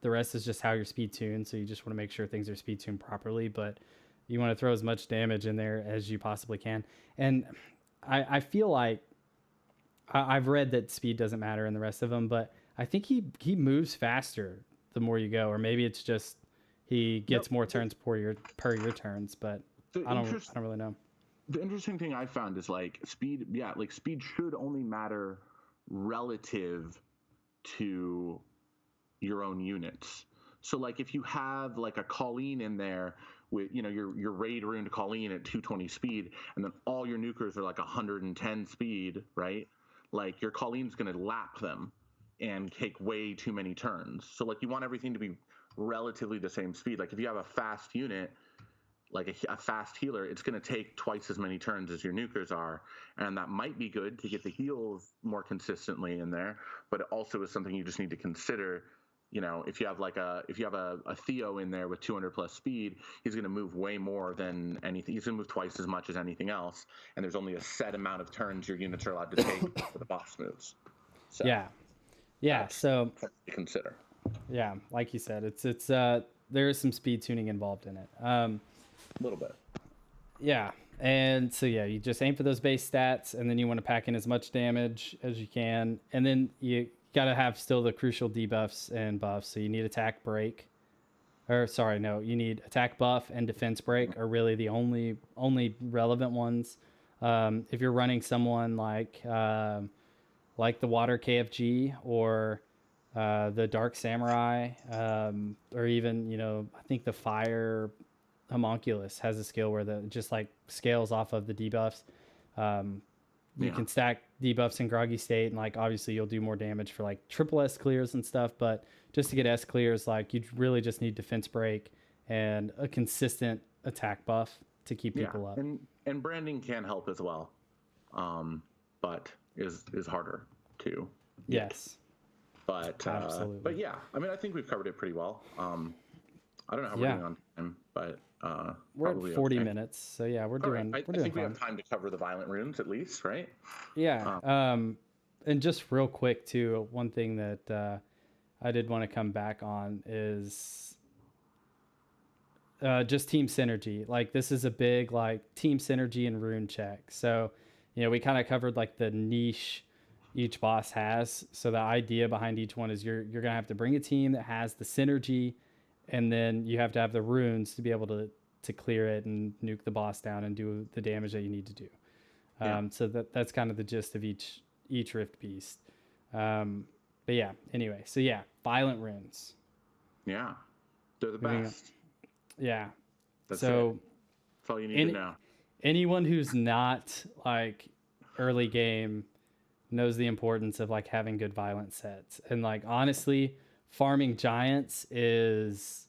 The rest is just how your speed tuned, so you just want to make sure things are speed tuned properly, but you want to throw as much damage in there as you possibly can. And I feel like I've read that speed doesn't matter in the rest of them, but I think he moves faster the more you go, or maybe it's just he gets more turns per your turns, but I don't really know. The interesting thing I found is like speed should only matter relative to your own units. So like if you have like a Colleen in there with your raid rune to Colleen at 220 speed, and then all your nukers are like 110 speed, right? Like your Colleen's going to lap them and take way too many turns. So like you want everything to be relatively the same speed. Like if you have a fast unit, like a fast healer, it's going to take twice as many turns as your nukers are, and that might be good to get the heals more consistently in there, but it also is something you just need to consider. If you have a Theo in there with 200 plus speed, he's going to move way more than anything. He's going to move twice as much as anything else, and there's only a set amount of turns your units are allowed to take for the boss moves. So yeah. So to consider. Yeah, like you said, it's there is some speed tuning involved in it. A little bit. Yeah, and so you just aim for those base stats, and then you want to pack in as much damage as you can, and then you gotta have still the crucial debuffs and buffs. So you need attack break, or sorry, no, you need attack buff and defense break are really the only relevant ones. If you're running someone like the water KFG or the dark samurai, or even I think the fire homunculus has a skill where the just like scales off of the debuffs. You can stack debuffs in groggy state, and like obviously you'll do more damage for like triple S clears and stuff. But just to get S clears, like you really just need defense break and a consistent attack buff to keep people up. And branding can help as well, but is harder to get. Yes. But absolutely. But yeah, I mean, I think we've covered it pretty well. I don't know how we're doing on time, but we're at 40 minutes, so yeah, we're doing. Right. I think we have time to cover the violent runes at least, right? Yeah. And just real quick too, one thing that I did want to come back on is just team synergy. Like this is a big like team synergy and rune check. So we kind of covered like the niche each boss has. So the idea behind each one is you're gonna have to bring a team that has the synergy, and then you have to have the runes to be able to clear it and nuke the boss down and do the damage that you need to do. So that's kind of the gist of each Rift Beast. But yeah, anyway, so yeah, violent runes. Yeah, they're the best. Yeah. That's all you need to know. Anyone who's not like early game knows the importance of like having good violent sets. And like honestly, farming dragons is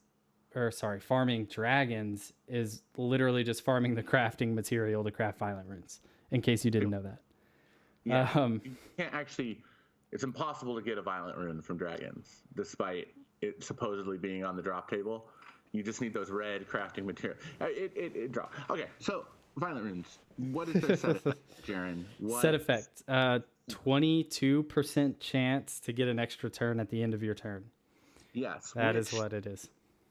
literally just farming the crafting material to craft violent runes, in case you didn't know that. Yeah. You can't actually, it's impossible to get a violent rune from dragons, despite it supposedly being on the drop table. You just need those red crafting material. It drop. Okay, so violent runes. What is their set effect, Jaren? Set effect. 22% chance to get an extra turn at the end of your turn. Yes. That is what it is.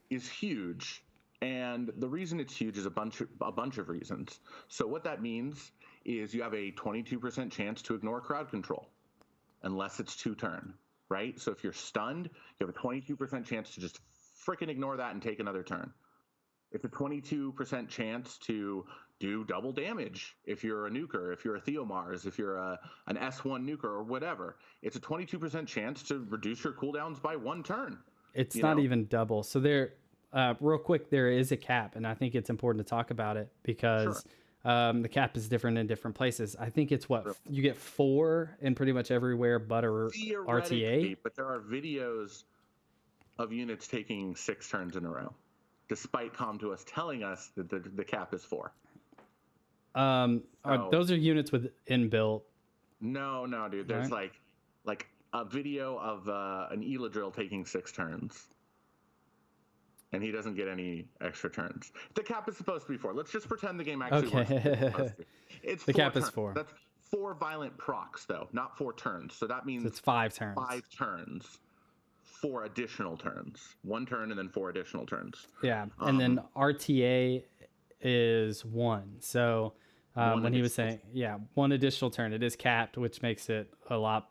Is huge. And the reason it's huge is a bunch of reasons. So what that means is you have a 22% chance to ignore crowd control unless it's 2 turn, right? So if you're stunned, you have a 22% chance to just freaking ignore that and take another turn. It's a 22% chance to do double damage if you're a nuker, if you're a Theomars, if you're an S1 nuker or whatever. It's a 22% chance to reduce your cooldowns by 1 turn. It's not even double. So there, real quick, there is a cap, and I think it's important to talk about it because the cap is different in different places. I think it's you get 4 in pretty much everywhere but RTA. But there are videos of units taking 6 turns in a row, despite ComToUs telling us that the cap is 4. Those are units with inbuilt. No, dude. There's like a video of an Eladrill taking 6 turns, and he doesn't get any extra turns. The cap is supposed to be 4. Let's just pretend the game actually works. It's the cap turns. is 4. That's 4 violent procs, though, not 4 turns. So that means it's 5 turns. 5 turns. 4 additional turns. 1 turn and then 4 additional turns. Yeah, and then RTA is 1. So when he was saying, 1 additional turn, it is capped, which makes it a lot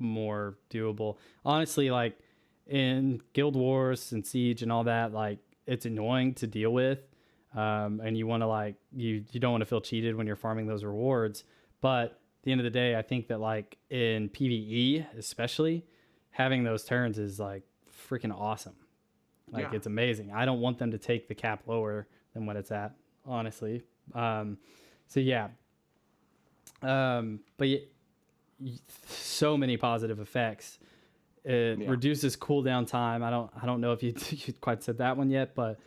more doable. Honestly, like in Guild Wars and Siege and all that, like it's annoying to deal with, and you want to like you don't want to feel cheated when you're farming those rewards. But at the end of the day, I think that like in PvE especially, having those turns is like freaking awesome. Like it's amazing. I don't want them to take the cap lower than what it's at, honestly. So yeah. But so many positive effects. It reduces cooldown time. I don't know if you quite said that one yet, but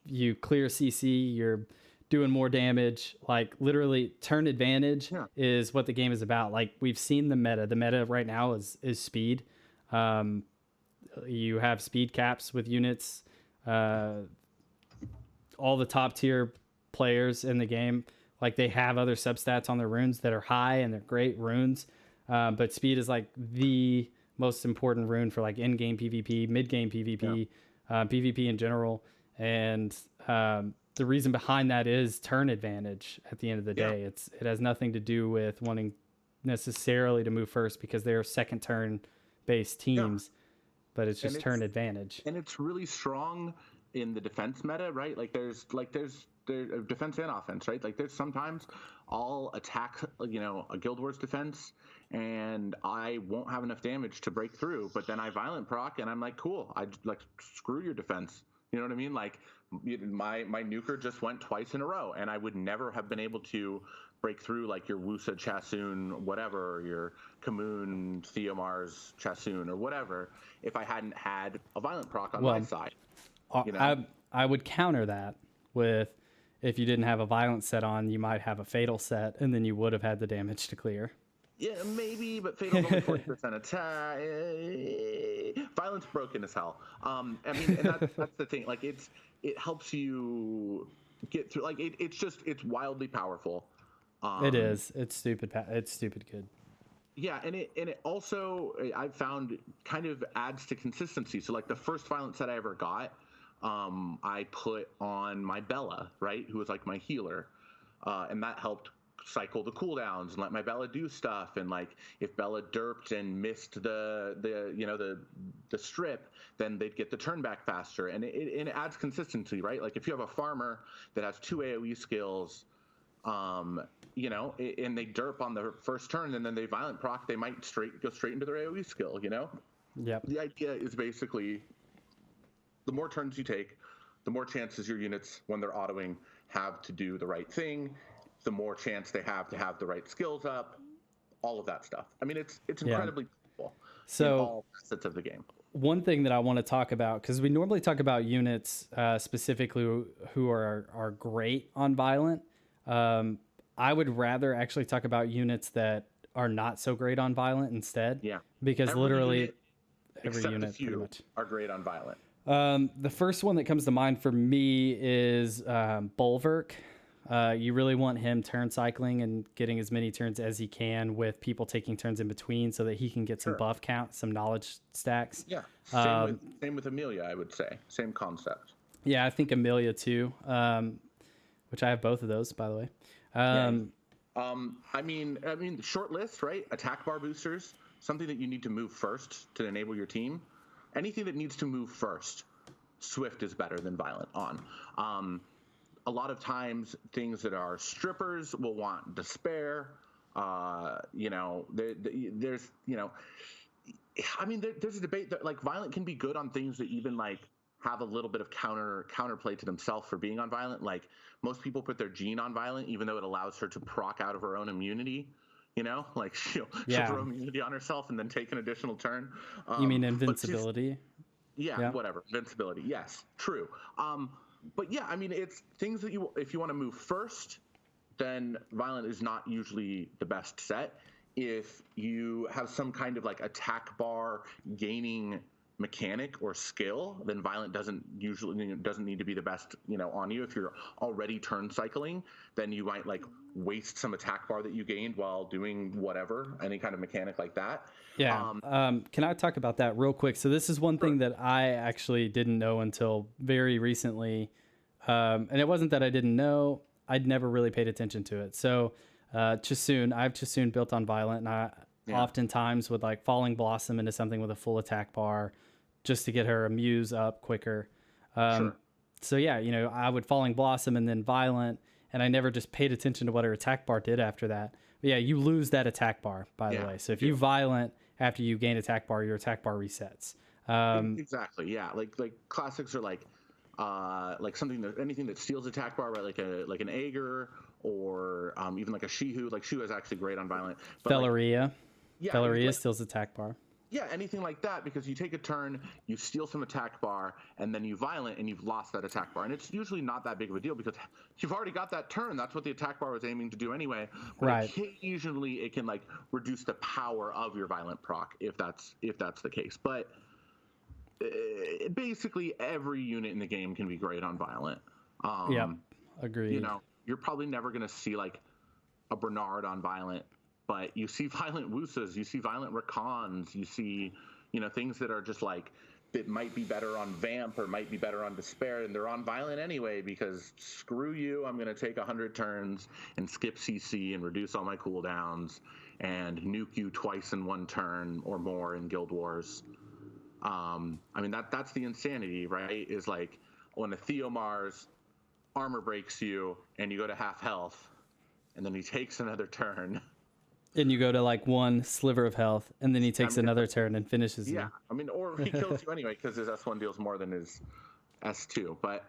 you clear CC, you're doing more damage. Like literally turn advantage is what the game is about. Like we've seen the meta. The meta right now is speed. You have speed caps with units. All the top tier players in the game, like they have other substats on their runes that are high and they're great runes. But speed is like the most important rune for like in-game PvP, mid-game PvP, PvP in general. And the reason behind that is turn advantage at the end of the day. It has nothing to do with wanting necessarily to move first because they're second turn based Yeah. teams, but it's And just turn advantage. it's really strong in the defense meta, right? There's defense and offense, right? Like there's sometimes I'll attack, a Guild Wars defense, and I won't have enough damage to break through, but then I violent proc, and I'm like, cool, I like screw your defense. You know what I mean? Like my nuker just went twice in a row, and I would never have been able to break through like your Wusa Chassoon, whatever, or your Kamoon Theomars Chassoon, or whatever, if I hadn't had a violent proc on my side. I would counter that with, if you didn't have a violent set on, you might have a fatal set, and then you would have had the damage to clear. Yeah, maybe, but fatal's only 40% attack. Violence broken as hell. I mean, and that's the thing. Like, it helps you get through. Like, it's wildly powerful. It is. It's stupid. It's stupid good. Yeah, and it also, I've found, kind of adds to consistency. So like the first violent set I ever got, I put on my Bella, right, who was like my healer, and that helped cycle the cooldowns and let my Bella do stuff. And like if Bella derped and missed the strip, then they'd get the turn back faster, and it adds consistency, right? Like if you have a farmer that has 2 AoE skills, and they derp on the first turn and then they violent proc, they might go straight into their AoE skill, Yep. The idea is basically the more turns you take, the more chances your units, when they're autoing, have to do the right thing, the more chance they have to have the right skills up, all of that stuff. I mean, it's incredibly cool in all facets of the game. One thing that I want to talk about, because we normally talk about units specifically who are great on violent, I would rather actually talk about units that are not so great on violent instead. Yeah. Because Every literally every except unit a few pretty much are great on violent. The first one that comes to mind for me is Bulwark. You really want him turn cycling and getting as many turns as he can with people taking turns in between so that he can get some buff count, some knowledge stacks. Yeah. Same with Amelia, I would say. Same concept. Yeah, I think Amelia too, which I have both of those, by the way. I mean, short list, right? Attack bar boosters, something that you need to move first to enable your team. Anything that needs to move first, Swift is better than Violent on. A lot of times, things that are strippers will want Despair. There's a debate that like Violent can be good on things that even like have a little bit of counterplay to themselves for being on Violent. Like most people put their Jean on Violent, even though it allows her to proc out of her own immunity. Like she'll throw immunity on herself and then take an additional turn. You mean invincibility? Yeah, whatever. Invincibility. Yes, true. But yeah, I mean, it's things that if you want to move first, then Violent is not usually the best set. If you have some kind of like attack bar gaining mechanic or skill, then Violent doesn't need to be the best, on you. If you're already turn cycling, then you might like waste some attack bar that you gained while doing whatever, any kind of mechanic like that. Yeah. Can I talk about that real quick? So this is one thing that I actually didn't know until very recently. And it wasn't that I didn't know, I'd never really paid attention to it. So Chassoon, I have Chassoon built on Violent, and I oftentimes would like Falling Blossom into something with a full attack bar just to get her Amuse up quicker. So yeah, I would Falling Blossom and then Violent, and I never just paid attention to what her attack bar did after that. But yeah, you lose that attack bar, by the way. So if you Violent after you gain attack bar, your attack bar resets. Exactly. Yeah. Like classics are like anything that steals attack bar, right? Like an Aegir or even like a Shihu. Like Shihu is actually great on Violent. Felleria. Felleria steals attack bar. Yeah, anything like that, because you take a turn, you steal some attack bar, and then you Violent, and you've lost that attack bar. And it's usually not that big of a deal because you've already got that turn. That's what the attack bar was aiming to do anyway. But right. Occasionally, it can like reduce the power of your Violent proc if that's the case. But basically, every unit in the game can be great on Violent. Yeah, agreed. You're probably never going to see like a Bernard on Violent. But you see Violent Wusas, you see Violent Rakans, you see, things that are just like that might be better on Vamp or might be better on Despair, and they're on Violent anyway because screw you, I'm going to take 100 turns and skip CC and reduce all my cooldowns and nuke you twice in one turn or more in Guild Wars. I mean, that's the insanity, right? Is like when a Theomar's armor breaks you and you go to half health and then he takes another turn. And you go to like one sliver of health, and then he takes another turn and finishes you. Yeah, I mean, or he kills you anyway because his S1 deals more than his S2. But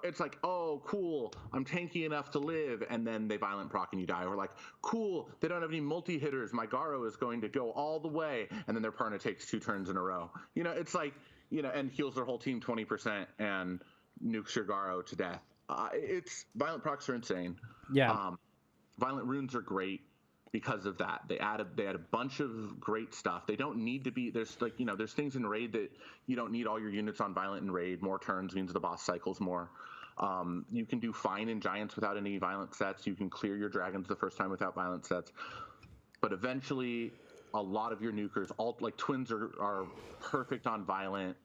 it's like, oh, cool, I'm tanky enough to live, and then they violent proc and you die. Or like, cool, they don't have any multi hitters. My Garo is going to go all the way, and then their partner takes 2 turns in a row. You know, it's like, you know, and heals their whole team 20% and nukes your Garo to death. It's violent procs are insane. Yeah. Violent runes are great because of that. They add a bunch of great stuff. They don't need to be, there's like, you know, there's things in raid that you don't need all your units on violent in raid. More turns means the boss cycles more. You can do fine in giants without any violent sets. You can clear your dragons the first time without violent sets. But eventually a lot of your nukers, all like twins are perfect on violent.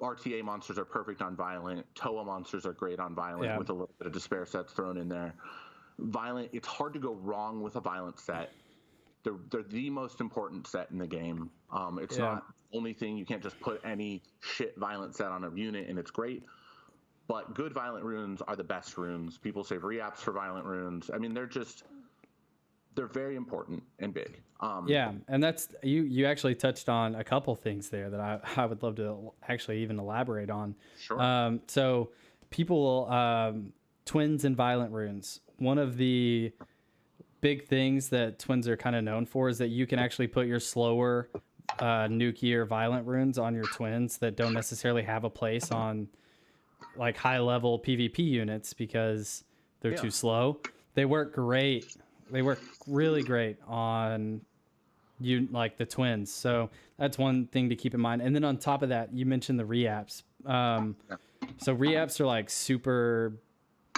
RTA monsters are perfect on violent. Toa monsters are great on violent with a little bit of despair sets thrown in there. Violent, it's hard to go wrong with a violent set. They're the most important set in the game. It's not the only thing. You can't just put any shit violent set on a unit and it's great. But good violent runes are the best runes. People save reaps for violent runes. I mean, they're very important and big. And that's you actually touched on a couple things there that I would love to actually even elaborate on. Sure. So people, twins and violent runes. One of the big things that twins are kind of known for is that you can actually put your slower, nukier violent runes on your twins that don't necessarily have a place on like high level PvP units because they're too slow. They work great. They work really great on you like the twins. So that's one thing to keep in mind. And then on top of that, you mentioned the reaps. So reaps are like super.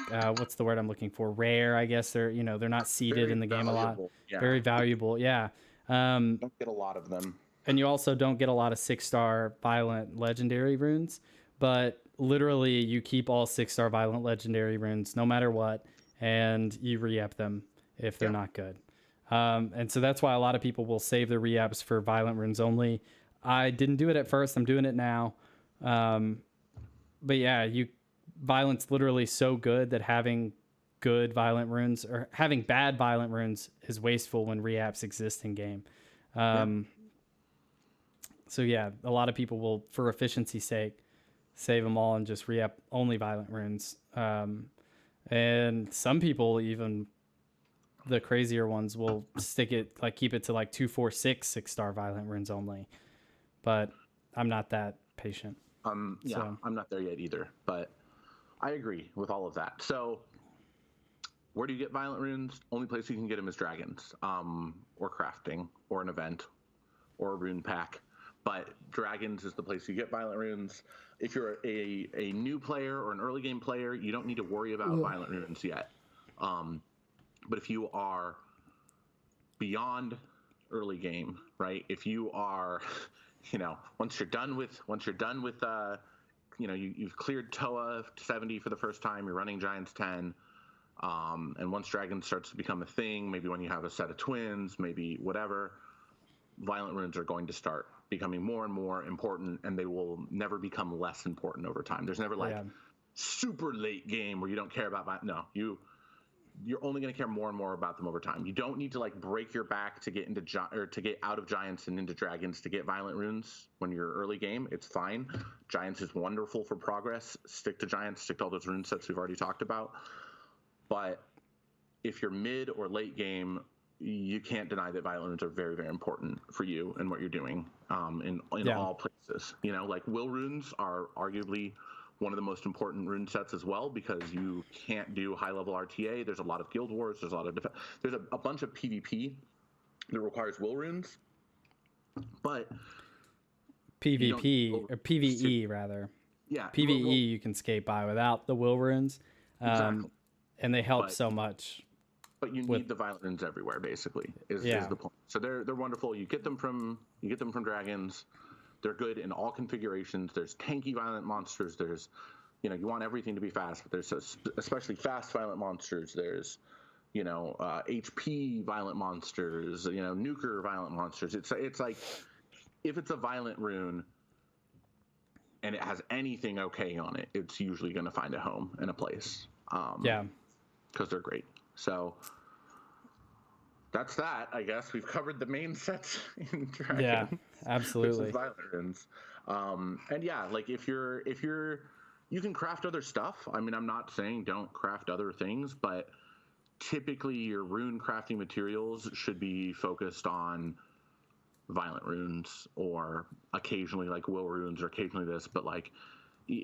What's the word I'm looking for? Rare, I guess. They're they're not seeded Very in the game a lot. Yeah. Very valuable. Yeah. Don't get a lot of them. And you also don't get a lot of 6-star violent legendary runes, but literally you keep all 6-star violent legendary runes no matter what, and you re-up them if they're not good. And so that's why a lot of people will save their re-ups for violent runes only. I didn't do it at first. I'm doing it now. But yeah, violent's literally so good that having good violent runes or having bad violent runes is wasteful when re-ups exist in game. So yeah, a lot of people will, for efficiency's sake, save them all and just re-up only violent runes. And some people, even the crazier ones, will keep it to like 2, 4, 6 6-star violent runes only. But I'm not that patient. I'm not there yet either, but I agree with all of that. So where do you get violent runes? Only place you can get them is dragons, or crafting, or an event, or a rune pack. But dragons is the place you get violent runes. If you're a new player or an early game player, you don't need to worry about violent runes yet. But if you are beyond early game, right? If you are, once you're done with you've cleared Toa 70 for the first time, you're running Giants 10, and once Dragon starts to become a thing, maybe when you have a set of twins, maybe whatever, violent runes are going to start becoming more and more important, and they will never become less important over time. There's never super late game where you don't care about you're only going to care more and more about them over time. You don't need to break your back to get to get out of Giants and into Dragons to get violent runes when you're early game. It's fine. Giants is wonderful for progress. Stick to Giants, stick to all those rune sets we've already talked about. But if you're mid or late game, you can't deny that violent runes are very, very important for you and what you're doing in all places. Will runes are arguably one of the most important rune sets as well, because you can't do high level RTA. There's a lot of guild wars. There's a lot of there's a bunch of PvP that requires will runes, but PvP or PvE rather. Yeah, PvE you can skate by without the will runes, exactly. And they help so much. But you need the violent runes everywhere. Basically, is the point. So they're wonderful. You get them from dragons. they're good in all configurations. There's tanky violent monsters. There's, you want everything to be fast, but there's especially fast violent monsters. There's, HP violent monsters. Nuker violent monsters. It's like, if it's a violent rune and it has anything okay on it, it's usually going to find a home and a place. Yeah, because they're great. So that's that. I guess we've covered the main sets in Dragon. Yeah, absolutely. Which is violent runes. And yeah, like if you're you can craft other stuff. I mean, I'm not saying don't craft other things, but typically your rune crafting materials should be focused on violent runes, or occasionally like will runes, or occasionally this, but like,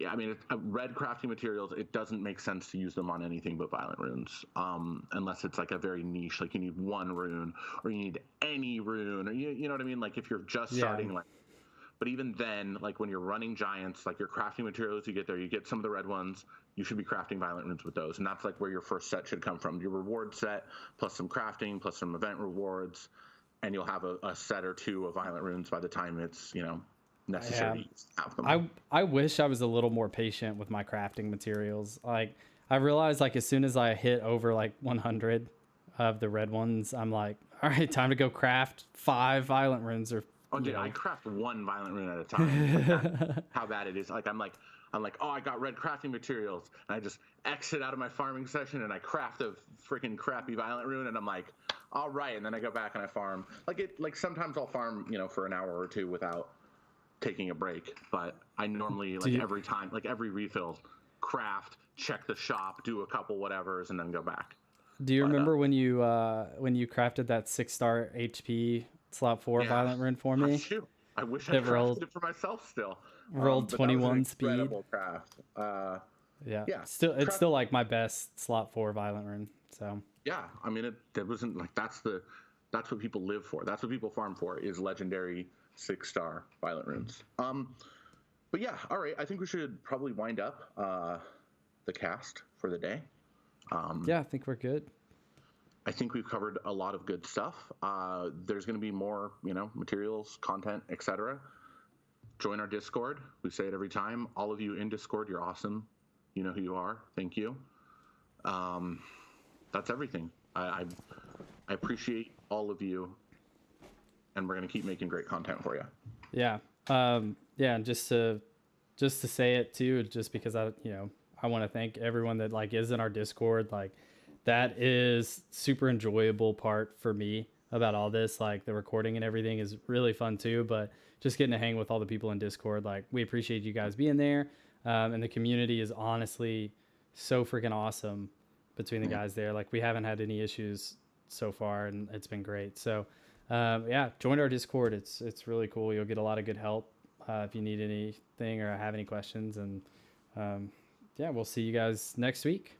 I mean, red crafting materials, it doesn't make sense to use them on anything but violent runes, unless it's like a very niche, like you need one rune, or you need any rune, or you know what I mean? Like if you're just starting, like, but even then, like when you're running giants, like your crafting materials, you get some of the red ones, you should be crafting violent runes with those. And that's like where your first set should come from. Your reward set, plus some crafting, plus some event rewards, and you'll have a set or two of violent runes by the time it's, necessary to have them. I wish I was a little more patient with my crafting materials. Like I realized, like as soon as I hit over like 100 of the red ones, I'm like, all right, time to go craft 5 violent runes. Or I craft 1 violent rune at a time. Like how bad it is. Like I'm like, oh, I got red crafting materials, and I just exit out of my farming session and I craft a freaking crappy violent rune, and I'm like, all right, and then I go back and I farm. Like sometimes I'll farm, for an hour or two without taking a break, but I normally every time, like every refill, craft, check the shop, do a couple whatevers, and then go back. Do you remember when you crafted that 6-star HP slot 4 violent rune for me? Shoot. I wish I crafted it for myself still. Rolled 21 speed. Incredible craft. Yeah. It's still like my best slot 4 violent rune. So yeah, I mean it wasn't like that's what people live for. That's what people farm for, is legendary 6-star violent runes. But yeah, all right. I think we should probably wind up the cast for the day. Yeah, I think we're good. I think we've covered a lot of good stuff. There's going to be more, materials, content, etc. Join our Discord. We say it every time. All of you in Discord, you're awesome. You know who you are. Thank you. That's everything. I appreciate all of you, and we're going to keep making great content for you. Yeah. Yeah. And just to say it too, just because I want to thank everyone that like is in our Discord. Like that is super enjoyable part for me about all this. Like the recording and everything is really fun too, but just getting to hang with all the people in Discord. Like we appreciate you guys being there. And the community is honestly so freaking awesome between the guys there. Like we haven't had any issues so far, and it's been great. So yeah, join our Discord. It's really cool. You'll get a lot of good help if you need anything or have any questions. And yeah, we'll see you guys next week.